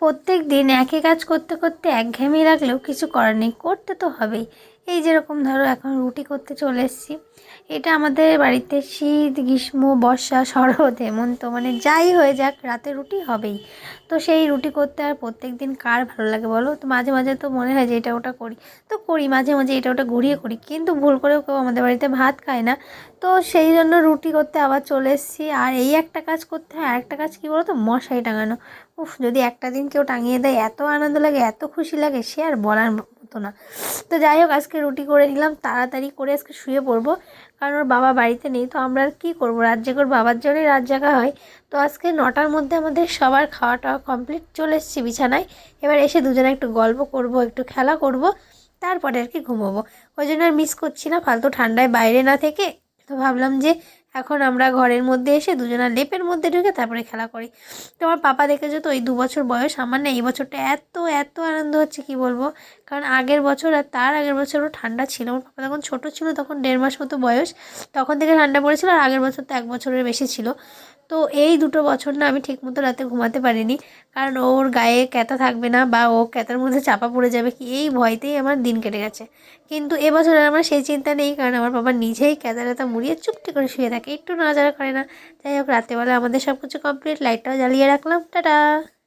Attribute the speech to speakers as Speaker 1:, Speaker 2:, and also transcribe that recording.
Speaker 1: প্রত্যেক দিন একই কাজ করতে করতে একঘেয়েমি লাগলেও কিছু করার নেই, করতে তো হবেই। এই যেরকম ধরো এখন রুটি করতে চলে এসেছি। এটা আমাদের বাড়িতে শীত, গ্রীষ্ম, বর্ষা, শরৎ, হেমন্ত মানে যাই হয়ে যাক রাতে রুটি হবেই। তো সেই রুটি করতে আর প্রত্যেক দিন কার ভালো লাগে বলো? তো মাঝে মাঝে তো মনে হয় যে এটা ওটা করি, তো করি মাঝে মাঝে এটা ওটা ঘুরিয়ে করি, কিন্তু ভুল করেও কেউ আমাদের বাড়িতে ভাত খায় না। তো সেই জন্য রুটি করতে আবার চলে এসেছি। আর এই একটা কাজ করতে হয়, আরেকটা কাজ কী বলো তো, মশারি টাঙানো। উফ, যদি একটা দিন কেউ টাঙিয়ে দেয় এত আনন্দ লাগে, এত খুশি লাগে, সে আর বলার মতো না। তো যাই হোক, আজকে রুটি করে নিলাম, তাড়াতাড়ি করে আজকে শুয়ে পড়বো, কারণ ওর বাবা বাড়িতে নেই। তো আমরা আর কী করবো, রাত জেগে ওর বাবার জন্যই রাত জাগা হয়। তো আজকে 9টার মধ্যে আমাদের সবার খাওয়া টাওয়া কমপ্লিট, চলে এসেছি বিছানায়। এবার এসে দুজনে একটু গল্প করব, একটু খেলা করব, তারপরে আর কি ঘুমোবো। ওই জন্য আর মিস করছি না ফালতু ঠান্ডায় বাইরে না থেকে। তো ভাবলাম যে এখন আমরা ঘরের মধ্যে এসে দুজনা লেপের মধ্যে ঢুকে তারপরে খেলা করি। তো আমার পাপা দেখেছো তো, ওই 2 বছর বয়স, আমার না এই বছরটা এত এত আনন্দ হচ্ছে কি বলবো। কারণ আগের বছর আর তার আগের বছরও ঠান্ডা ছিল, আমার পাপা তখন ছোটো ছিল, তখন 1.5 মাস মতো বয়স, তখন থেকে ঠান্ডা পড়েছিল। আর আগের বছর তো 1 বছরের বেশি ছিল। তো এই 2 বছর না আমি ঠিকমতো রাতে ঘুমাতে পারিনি, কারণ ওর গায়ে ক্যাথা থাকবে না বা ও ক্যাথার মধ্যে চাপা পড়ে যাবে কি, এই ভয়তেই আমার দিন কেটে গেছে। কিন্তু এবছর আর আমার সেই চিন্তা নেই, কারণ আমার বাবা নিজেই ক্যাথা ট্যাথা মুড়িয়ে চুপটি করে শুয়ে থাকে, একটু নাড়াচাড়া করে না। যাই হোক, রাত্রেবেলা আমাদের সব কিছু কমপ্লিট, লাইটটাও জ্বালিয়ে রাখলাম। টাটা।